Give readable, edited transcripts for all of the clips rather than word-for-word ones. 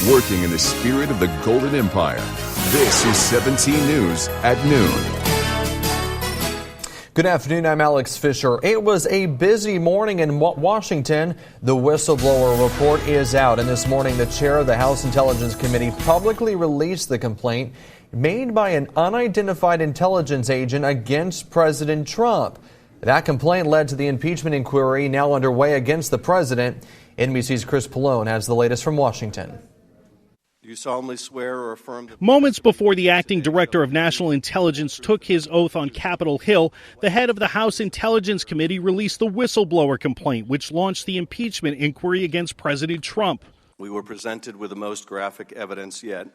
working in the spirit of the Golden Empire. This is 17 News at noon. Good afternoon, I'm Alex Fisher. It was a busy morning in Washington. The whistleblower report is out, and this morning the chair of the House Intelligence Committee publicly released the complaint made by an unidentified intelligence agent against President Trump. That complaint led to the impeachment inquiry now underway against the president. NBC's Chris Pallone has the latest from Washington. Do you solemnly swear or affirm that... Moments before the acting director of national intelligence took his oath on Capitol Hill, the head of the House Intelligence Committee released the whistleblower complaint, which launched the impeachment inquiry against President Trump. We were presented with the most graphic evidence yet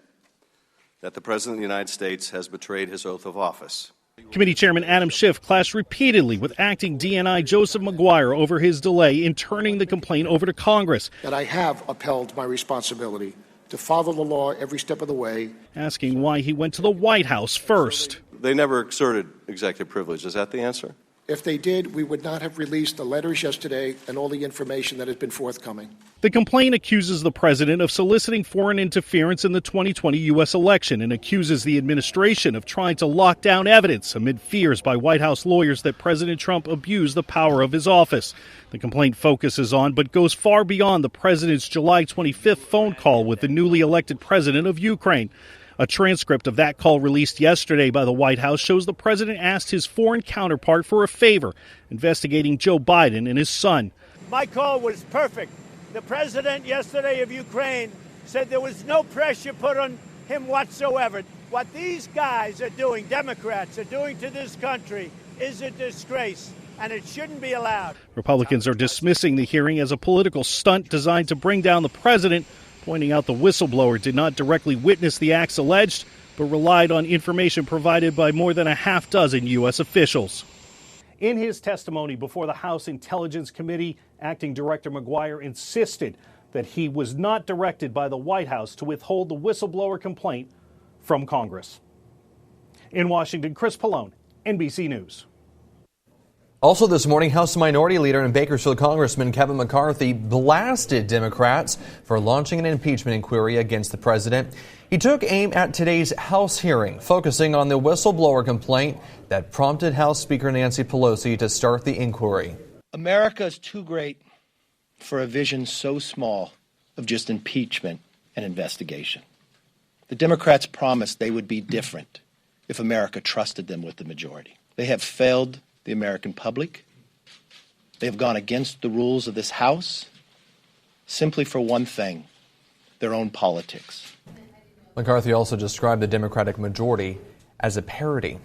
that the President of the United States has betrayed his oath of office. Committee Chairman Adam Schiff clashed repeatedly with acting DNI Joseph Maguire over his delay in turning the complaint over to Congress. That I have upheld my responsibility to follow the law every step of the way. Asking why he went to the White House first. They never exerted executive privilege. Is that the answer? If they did, we would not have released the letters yesterday and all the information that has been forthcoming. The complaint accuses the president of soliciting foreign interference in the 2020 U.S. election and accuses the administration of trying to lock down evidence amid fears by White House lawyers that President Trump abused the power of his office. The complaint focuses on, but goes far beyond, the president's July 25th phone call with the newly elected president of Ukraine. A transcript of that call released yesterday by the White House shows the president asked his foreign counterpart for a favor, investigating Joe Biden and his son. My call was perfect. The president yesterday of Ukraine said there was no pressure put on him whatsoever. What these guys are doing, Democrats are doing to this country, is a disgrace, and it shouldn't be allowed. Republicans are dismissing the hearing as a political stunt designed to bring down the president, pointing out the whistleblower did not directly witness the acts alleged, but relied on information provided by more than a half dozen U.S. officials. In his testimony before the House Intelligence Committee, Acting Director Maguire insisted that he was not directed by the White House to withhold the whistleblower complaint from Congress. In Washington, Chris Pallone, NBC News. Also this morning, House Minority Leader and Bakersfield Congressman Kevin McCarthy blasted Democrats for launching an impeachment inquiry against the president. He took aim at today's House hearing, focusing on the whistleblower complaint that prompted House Speaker Nancy Pelosi to start the inquiry. America is too great for a vision so small of just impeachment and investigation. The Democrats promised they would be different if America trusted them with the majority. They have failed the American public. They have gone against the rules of this House simply for one thing, their own politics. McCarthy also described the Democratic majority as a parody.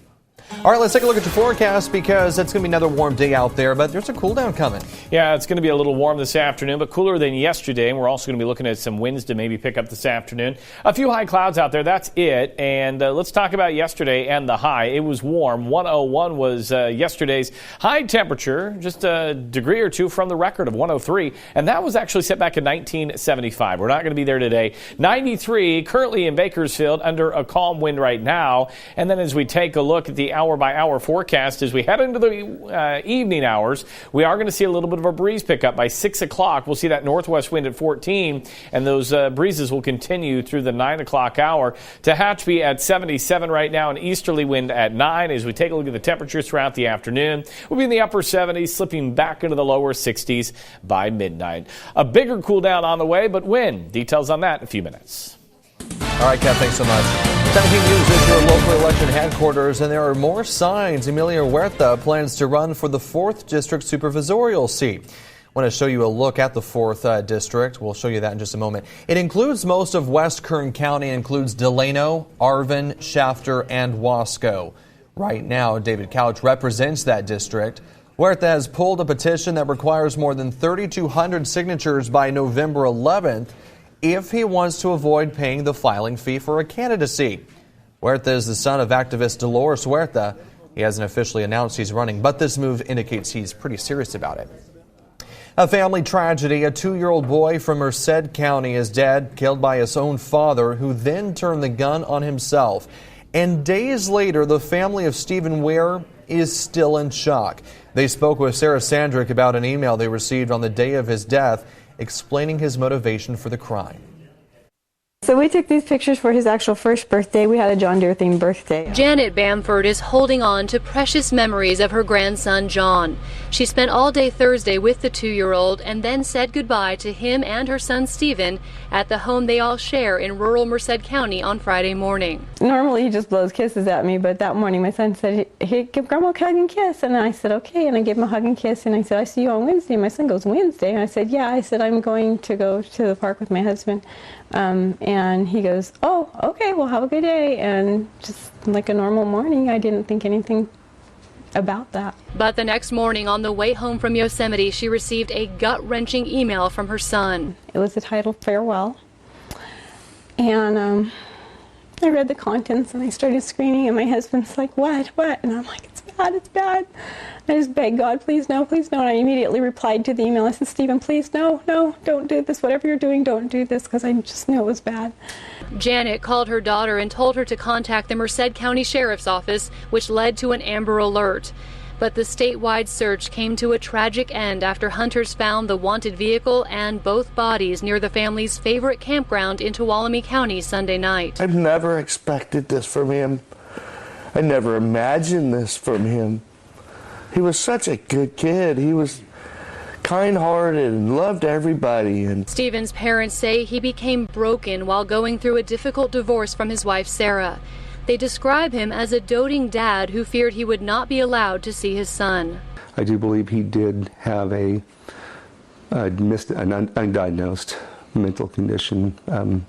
All right, let's take a look at your forecast because it's going to be another warm day out there, but there's a cool down coming. Yeah, it's going to be a little warm this afternoon, but cooler than yesterday. And we're also going to be looking at some winds to maybe pick up this afternoon. A few high clouds out there. That's it. And let's talk about yesterday and the high. It was warm. 101 was yesterday's high temperature, just a degree or two from the record of 103. And that was actually set back in 1975. We're not going to be there today. 93 currently in Bakersfield under a calm wind right now. And then as we take a look at the hour-by-hour forecast, as we head into the evening hours, we are going to see a little bit of a breeze pick up. By 6 o'clock, we'll see that northwest wind at 14, and those breezes will continue through the 9 o'clock hour. Tehachapi at 77 right now, an easterly wind at 9. As we take a look at the temperatures throughout the afternoon, we'll be in the upper 70s, slipping back into the lower 60s by midnight. A bigger cool down on the way, but when? Details on that in a few minutes. All right, Kev, thanks so much. 17 News is your local election headquarters, and there are more signs. Emilio Huerta plans to run for the 4th District Supervisorial seat. I want to show you a look at the 4th District. We'll show you that in just a moment. It includes most of West Kern County, includes Delano, Arvin, Shafter, and Wasco. Right now, David Couch represents that district. Huerta has pulled a petition that requires more than 3,200 signatures by November 11th. If he wants to avoid paying the filing fee for a candidacy. Huerta is the son of activist Dolores Huerta. He hasn't officially announced he's running, but this move indicates he's pretty serious about it. A family tragedy. A 2-year-old boy from Merced County is dead, killed by his own father, who then turned the gun on himself. And days later, the family of Stephen Ware is still in shock. They spoke with Sarah Sandrick about an email they received on the day of his death, explaining his motivation for the crime. So we took these pictures for his actual first birthday. We had a John Deere themed birthday. Janet Bamford is holding on to precious memories of her grandson, John. She spent all day Thursday with the 2-year-old and then said goodbye to him and her son, Stephen, at the home they all share in rural Merced County on Friday morning. Normally he just blows kisses at me, but that morning my son said, hey, give Grandma a hug and kiss. And I said, okay. And I gave him a hug and kiss. And I said, I see you on Wednesday. And my son goes, Wednesday? And I said, yeah. I said, I'm going to go to the park with my husband. And he goes, oh, okay, well, have a good day. And just like a normal morning, I didn't think anything about that. But the next morning on the way home from Yosemite, she received a gut-wrenching email from her son. It was titled Farewell. And I read the contents and I started screaming, and my husband's like, what? And I'm like, it's bad. I just begged God, please no, please no. And I immediately replied to the email. I said, Stephen, please no, don't do this. Whatever you're doing, don't do this, because I just knew it was bad. Janet called her daughter and told her to contact the Merced County Sheriff's Office, which led to an Amber Alert. But the statewide search came to a tragic end after hunters found the wanted vehicle and both bodies near the family's favorite campground in Tuolumne County Sunday night. I've never expected this from him. I never imagined this from him. He was such a good kid. He was kind-hearted and loved everybody. And Stephen's parents say he became broken while going through a difficult divorce from his wife, Sarah. They describe him as a doting dad who feared he would not be allowed to see his son. I do believe he did have an undiagnosed mental condition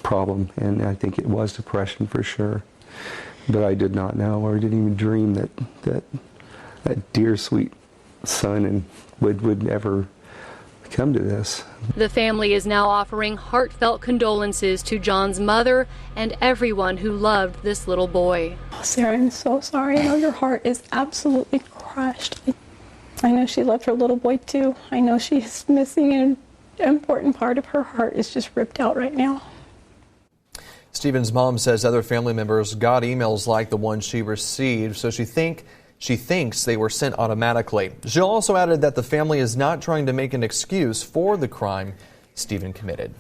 problem, and I think it was depression for sure. But I did not know, or didn't even dream that dear, sweet son and would ever come to this. The family is now offering heartfelt condolences to John's mother and everyone who loved this little boy. Sarah, I'm so sorry. I know your heart is absolutely crushed. I know she loved her little boy too. I know she's missing an important part of her heart is just ripped out right now. Stephen's mom says other family members got emails like the one she received, so she thinks they were sent automatically. She also added that the family is not trying to make an excuse for the crime Stephen committed.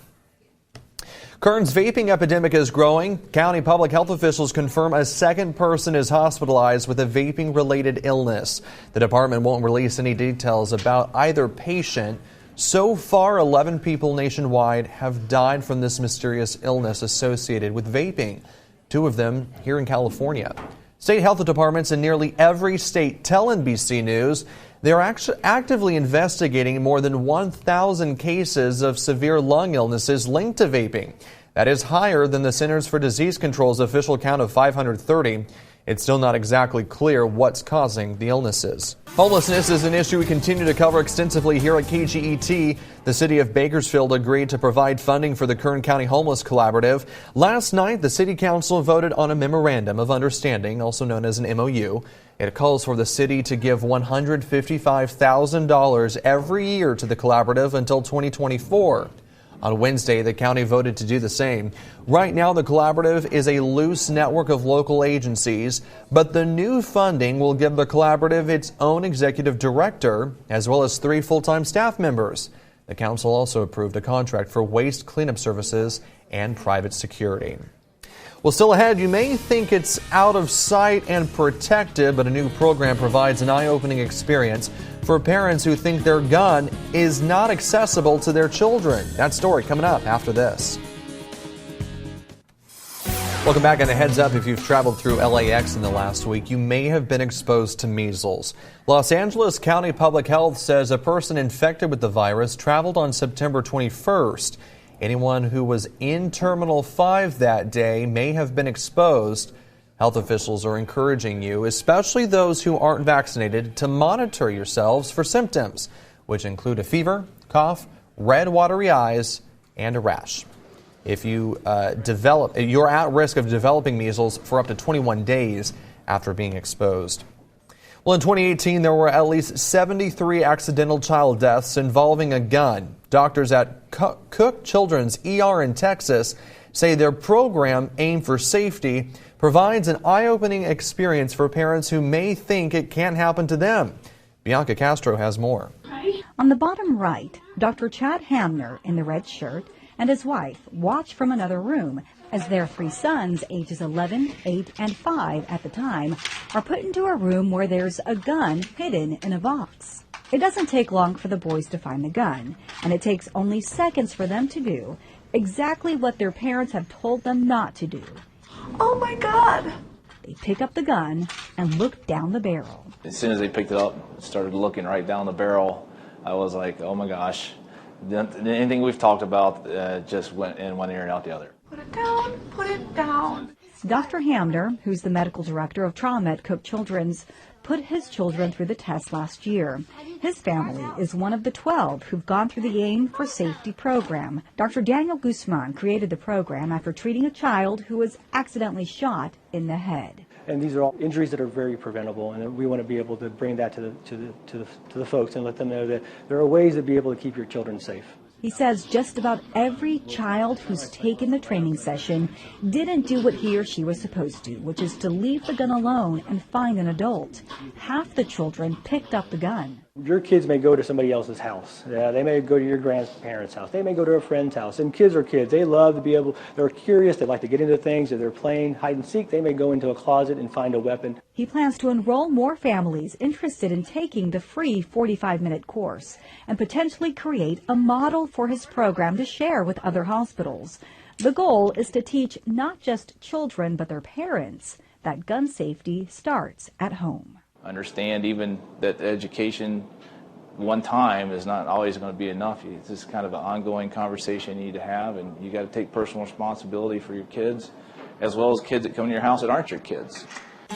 Kern's vaping epidemic is growing. County public health officials confirm a second person is hospitalized with a vaping-related illness. The department won't release any details about either patient. So far, 11 people nationwide have died from this mysterious illness associated with vaping, 2 of them here in California. State health departments in nearly every state tell NBC News they're actively investigating more than 1,000 cases of severe lung illnesses linked to vaping. That is higher than the Centers for Disease Control's official count of 530. It's still not exactly clear what's causing the illnesses. Homelessness is an issue we continue to cover extensively here at KGET. The city of Bakersfield agreed to provide funding for the Kern County Homeless Collaborative. Last night, the city council voted on a memorandum of understanding, also known as an MOU. It calls for the city to give $155,000 every year to the collaborative until 2024. On Wednesday, the county voted to do the same. Right now, the collaborative is a loose network of local agencies, but the new funding will give the collaborative its own executive director, as well as 3 full-time staff members. The council also approved a contract for waste cleanup services and private security. Well, still ahead, you may think it's out of sight and protected, but a new program provides an eye-opening experience for parents who think their gun is not accessible to their children. That story coming up after this. Welcome back, and a heads up, if you've traveled through LAX in the last week, you may have been exposed to measles. Los Angeles County Public Health says a person infected with the virus traveled on September 21st. Anyone who was in Terminal 5 that day may have been exposed. Health officials are encouraging you, especially those who aren't vaccinated, to monitor yourselves for symptoms, which include a fever, cough, red watery eyes, and a rash. If you you're at risk of developing measles for up to 21 days after being exposed. Well, in 2018, there were at least 73 accidental child deaths involving a gun. Doctors at Cook Children's ER in Texas say their program, Aim for Safety, provides an eye-opening experience for parents who may think it can't happen to them. Bianca Castro has more. On the bottom right, Dr. Chad Hamner in the red shirt and his wife watch from another room as their 3 sons, ages 11, 8, and 5 at the time, are put into a room where there's a gun hidden in a box. It doesn't take long for the boys to find the gun, and it takes only seconds for them to do exactly what their parents have told them not to do. Oh my God! They pick up the gun and look down the barrel. As soon as they picked it up, started looking right down the barrel, I was like, oh my gosh. Anything we've talked about just went in one ear and out the other. Put it down, put it down. Dr. Hamder, who's the medical director of trauma at Cook Children's, put his children through the test last year. His family is one of the 12 who've gone through the AIM for Safety program. Dr. Daniel Guzman created the program after treating a child who was accidentally shot in the head. And these are all injuries that are very preventable, and we want to be able to bring that to the folks and let them know that there are ways to be able to keep your children safe. He says just about every child who's taken the training session didn't do what he or she was supposed to, which is to leave the gun alone and find an adult. Half the children picked up the gun. Your kids may go to somebody else's house. They may go to your grandparents' house. They may go to a friend's house. And kids are kids. They love to be able, they're curious. They like to get into things. If they're playing hide and seek, they may go into a closet and find a weapon. He plans to enroll more families interested in taking the free 45-minute course and potentially create a model for his program to share with other hospitals. The goal is to teach not just children but their parents that gun safety starts at home. Understand even that education one time is not always going to be enough. It's just kind of an ongoing conversation you need to have, and you got to take personal responsibility for your kids as well as kids that come to your house that aren't your kids.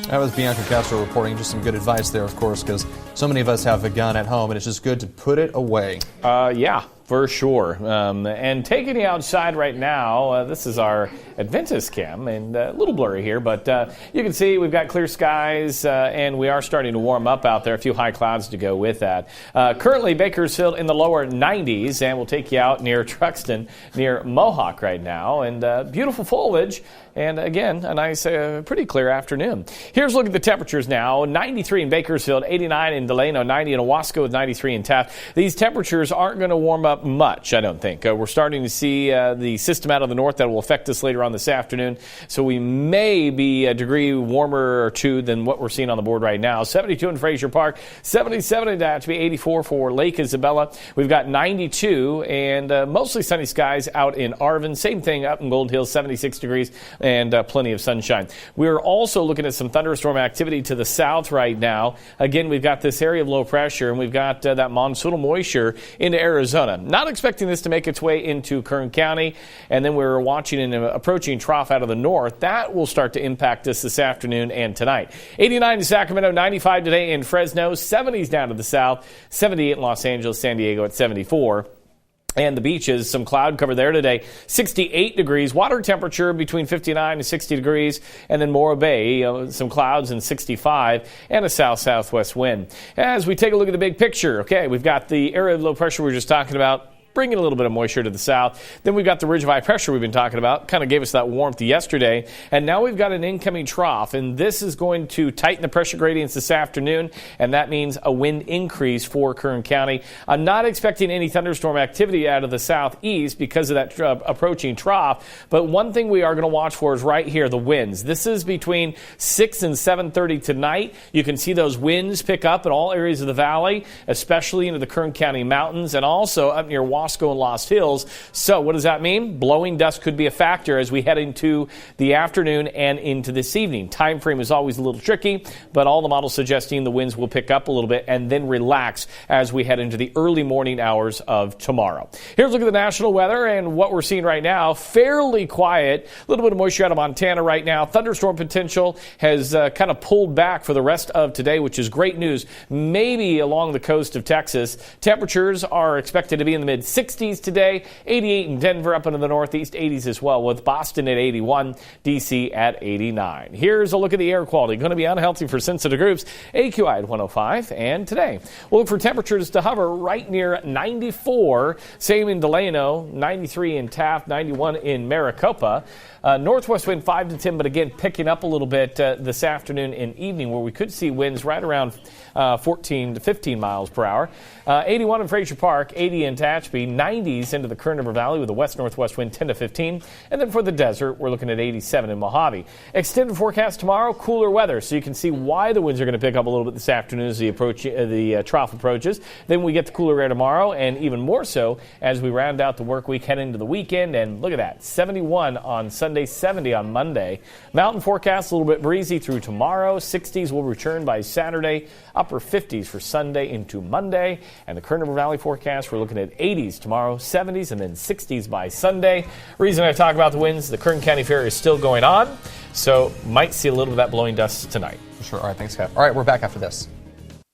That was Bianca Castro reporting. Just some good advice there, of course, because so many of us have a gun at home, and it's just good to put it away. Yeah, for sure. And taking you outside right now, this is our Adventist cam, and a little blurry here, but you can see we've got clear skies, and we are starting to warm up out there. A few high clouds to go with that. Currently, Bakersfield in the lower 90s, and we'll take you out near Truxton, near Mohawk right now, and beautiful foliage. And again, a nice, pretty clear afternoon. Here's a look at the temperatures now. 93 in Bakersfield, 89 in Delano, 90 in Owasco with 93 in Taft. These temperatures aren't going to warm up much, I don't think. We're starting to see the system out of the north that will affect us later on this afternoon. So we may be a degree warmer or two than what we're seeing on the board right now. 72 in Frazier Park, 77 in Tehachapi, 84 for Lake Isabella. We've got 92 and mostly sunny skies out in Arvin. Same thing up in Gold Hill, 76 degrees. And plenty of sunshine. We're also looking at some thunderstorm activity to the south right now. Again, we've got this area of low pressure, and we've got that monsoonal moisture into Arizona. Not expecting this to make its way into Kern County, and then we're watching an approaching trough out of the north. That will start to impact us this afternoon and tonight. 89 in Sacramento, 95 today in Fresno, 70s down to the south, 78 in Los Angeles, San Diego at 74. And the beaches, some cloud cover there today, 68 degrees, water temperature between 59 and 60 degrees, and then Morro Bay, some clouds and 65, and a south-southwest wind. As we take a look at the big picture, okay, we've got the area of low pressure we were just talking about, bringing a little bit of moisture to the south. Then we've got the ridge of high pressure we've been talking about, kind of gave us that warmth yesterday. And now we've got an incoming trough, and this is going to tighten the pressure gradients this afternoon, and that means a wind increase for Kern County. I'm not expecting any thunderstorm activity out of the southeast because of that approaching trough, but one thing we are going to watch for is right here, the winds. This is between 6 and 7:30 tonight. You can see those winds pick up in all areas of the valley, especially into the Kern County mountains, and also up near Wasco and Lost Hills. So what does that mean? Blowing dust could be a factor as we head into the afternoon and into this evening. Time frame is always a little tricky, but all the models suggesting the winds will pick up a little bit and then relax as we head into the early morning hours of tomorrow. Here's a look at the national weather and what we're seeing right now. Fairly quiet. A little bit of moisture out of Montana right now. Thunderstorm potential has kind of pulled back for the rest of today, which is great news. Maybe along the coast of Texas. Temperatures are expected to be in the mid-60s today. 88 in Denver, up into the northeast, 80s as well, with Boston at 81, D.C. at 89. Here's a look at the air quality. Going to be unhealthy for sensitive groups. AQI at 105. And today, we'll look for temperatures to hover right near 94. Same in Delano, 93 in Taft, 91 in Maricopa. Northwest wind 5 to 10, but again, picking up a little bit this afternoon and evening, where we could see winds right around 14 to 15 miles per hour. 81 in Frazier Park, 80 in Tehachapi. 40, 90s into the Kern River Valley with a west-northwest wind 10 to 15. And then for the desert, we're looking at 87 in Mojave. Extended forecast tomorrow, cooler weather. So you can see why the winds are going to pick up a little bit this afternoon as the trough approaches. Then we get the cooler air tomorrow, and even more so as we round out the work week heading into the weekend. And look at that, 71 on Sunday, 70 on Monday. Mountain forecast, a little bit breezy through tomorrow. 60s will return by Saturday, upper 50s for Sunday into Monday. And the Kern River Valley forecast, we're looking at 80s tomorrow, 70s, and then 60s by Sunday. Reason I talk about the winds, the Kern County Fair is still going on, so might see a little of that blowing dust tonight. Sure. All right, thanks, Kev. All right, we're back after this.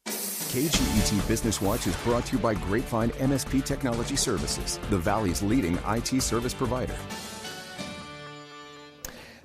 KGET Business Watch is brought to you by Grapevine MSP Technology Services, the Valley's leading IT service provider.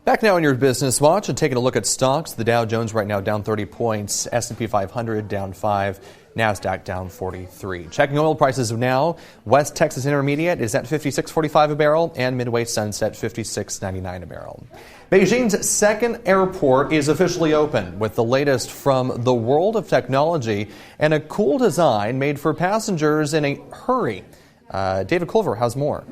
Back now on your Business Watch and taking a look at stocks. The Dow Jones right now down 30 points, S&P 500 down 5, NASDAQ down 43. Checking oil prices now, West Texas Intermediate is at $56.45 a barrel and Midway Sunset $56.99 a barrel. Beijing's second airport is officially open with the latest from the world of technology and a cool design made for passengers in a hurry. David Culver has more.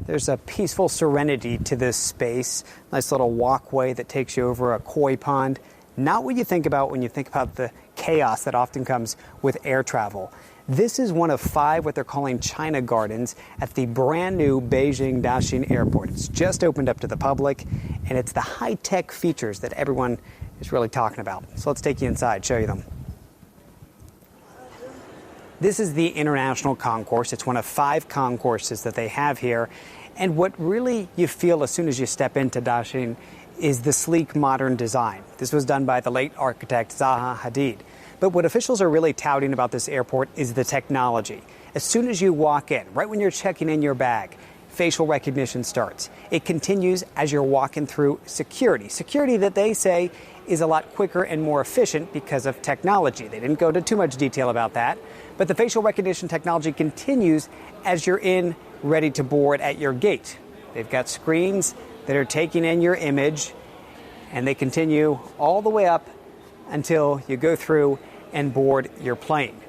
There's a peaceful serenity to this space. Nice little walkway that takes you over a koi pond. Not what you think about when you think about the chaos that often comes with air travel. This is one of 5 what they're calling China Gardens at the brand new Beijing Daxing Airport. It's just opened up to the public, and it's the high-tech features that everyone is really talking about. So let's take you inside, show you them. This is the International Concourse. It's one of 5 concourses that they have here. And what really you feel as soon as you step into Daxing is the sleek, modern design. This was done by the late architect Zaha Hadid. But what officials are really touting about this airport is the technology. As soon as you walk in, right when you're checking in your bag, facial recognition starts. It continues as you're walking through security. Security that they say is a lot quicker and more efficient because of technology. They didn't go into too much detail about that. But the facial recognition technology continues as you're in, ready to board at your gate. They've got screens that are taking in your image, and they continue all the way up until you go through and board your plane.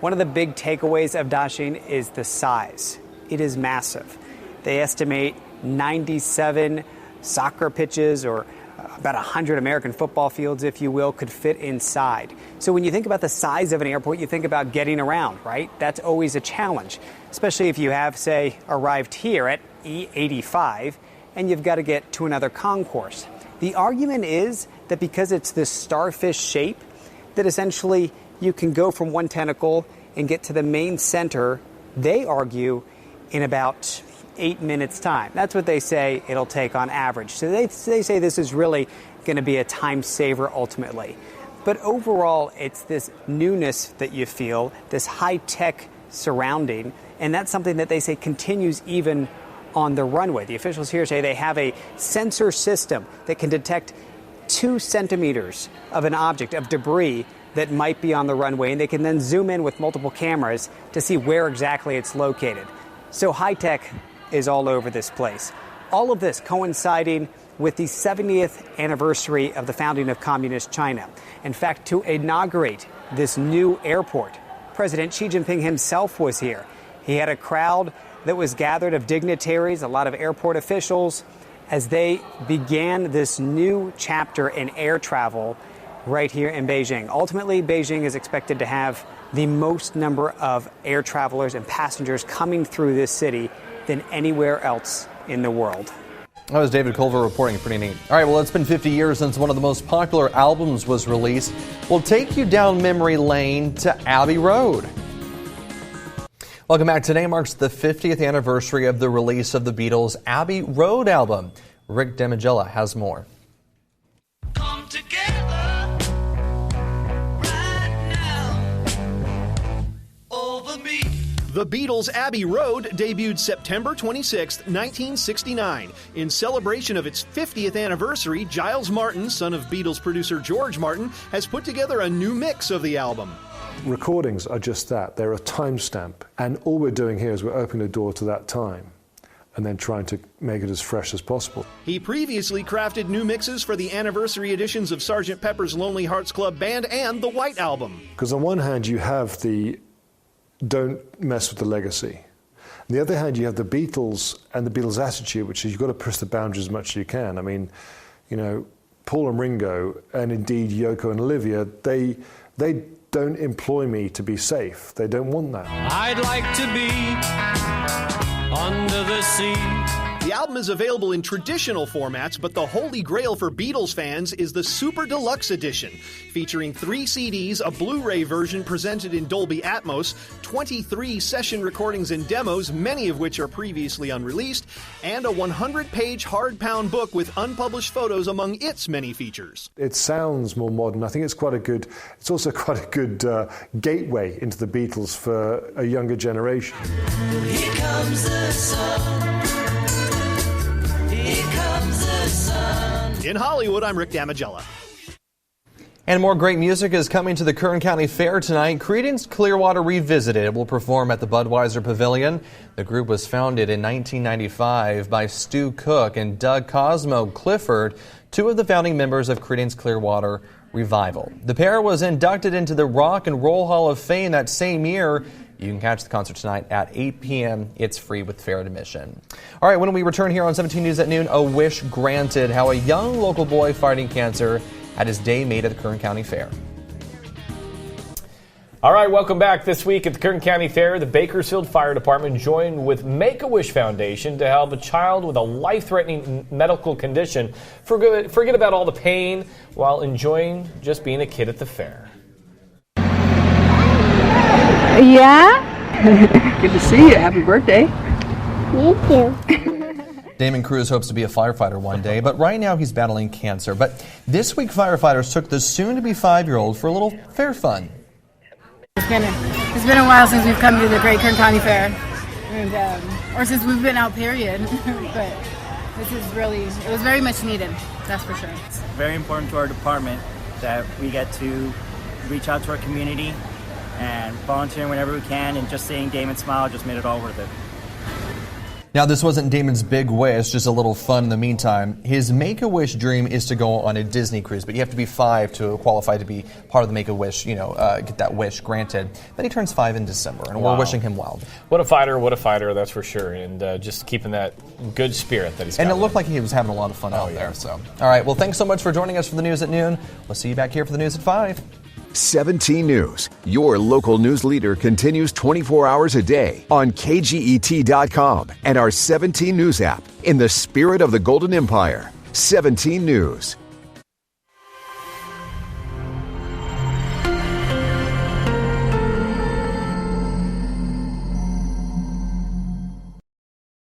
One of the big takeaways of Daxing is the size. It is massive. They estimate 97 soccer pitches, or about 100 American football fields, if you will, could fit inside. So when you think about the size of an airport, you think about getting around, right? That's always a challenge, especially if you have, say, arrived here at E85 and you've got to get to another concourse. The argument is that because it's this starfish shape, that essentially you can go from one tentacle and get to the main center, they argue, in about 8 minutes time. That's what they say it'll take on average. So they say this is really going to be a time saver ultimately. But overall, it's this newness that you feel, this high-tech surrounding, and that's something that they say continues even on the runway. The officials here say they have a sensor system that can detect 2 centimeters of an object, of debris that might be on the runway, and they can then zoom in with multiple cameras to see where exactly it's located. So high-tech is all over this place. All of this coinciding with the 70th anniversary of the founding of Communist China. In fact, to inaugurate this new airport, President Xi Jinping himself was here. He had a crowd that was gathered of dignitaries, a lot of airport officials, as they began this new chapter in air travel right here in Beijing. Ultimately, Beijing is expected to have the most number of air travelers and passengers coming through this city than anywhere else in the world. That was David Culver reporting. Pretty neat. All right, well, it's been 50 years since one of the most popular albums was released. We'll take you down memory lane to Abbey Road. Welcome back. Today marks the 50th anniversary of the release of the Beatles' Abbey Road album. Rick Demigella has more. Come together right now over me. The Beatles' Abbey Road debuted September 26, 1969. In celebration of its 50th anniversary, Giles Martin, son of Beatles producer George Martin, has put together a new mix of the album. Recordings are just that. They're a timestamp. And all we're doing here is we're opening the door to that time and then trying to make it as fresh as possible. He previously crafted new mixes for the anniversary editions of Sgt. Pepper's Lonely Hearts Club Band and the White Album. Because on one hand, you have the don't mess with the legacy. On the other hand, you have the Beatles and the Beatles' attitude, which is you've got to push the boundaries as much as you can. I mean, you know, Paul and Ringo, and indeed Yoko and Olivia, they don't employ me to be safe. They don't want that. I'd like to be under the sea. The album is available in traditional formats, but the holy grail for Beatles fans is the Super Deluxe Edition, featuring 3 CDs, a Blu-ray version presented in Dolby Atmos, 23 session recordings and demos, many of which are previously unreleased, and a 100-page hardbound book with unpublished photos among its many features. It sounds more modern. I think it's also quite a good gateway into the Beatles for a younger generation. Here comes the sun. In Hollywood, I'm Rick Damigella. And more great music is coming to the Kern County Fair tonight. Creedence Clearwater Revisited will perform at the Budweiser Pavilion. The group was founded in 1995 by Stu Cook and Doug Cosmo Clifford, 2 of the founding members of Creedence Clearwater Revival. The pair was inducted into the Rock and Roll Hall of Fame that same year. You can catch the concert tonight at 8 p.m. It's free with fair admission. All right, when we return here on 17 News at noon, a wish granted, how a young local boy fighting cancer had his day made at the Kern County Fair. All right, welcome back. This week at the Kern County Fair, the Bakersfield Fire Department joined with Make-A-Wish Foundation to help a child with a life-threatening medical condition forget about all the pain while enjoying just being a kid at the fair. Yeah? Good to see you. Happy birthday. Thank you. Damon Cruz hopes to be a firefighter one day, but right now he's battling cancer. But this week, firefighters took the soon-to-be 5-year-old for a little fair fun. It's been a while since we've come to the Great Kern County Fair, and, or since we've been out, period. But this is it was very much needed, that's for sure. It's very important to our department that we get to reach out to our community and volunteering whenever we can, and just seeing Damon smile just made it all worth it. Now, this wasn't Damon's big wish, just a little fun in the meantime. His Make-A-Wish dream is to go on a Disney cruise, but you have to be 5 to qualify to be part of the Make-A-Wish, get that wish granted. Then he turns 5 in December, and we're wishing him well. What a fighter, that's for sure, and just keeping that good spirit that he's got. And it looked like he was having a lot of fun out there. So, all right, well, thanks so much for joining us for the news at noon. We'll see you back here for the news at 5. 17 News, your local news leader, continues 24 hours a day on KGET.com and our 17 News app. In the spirit of the Golden Empire, 17 News.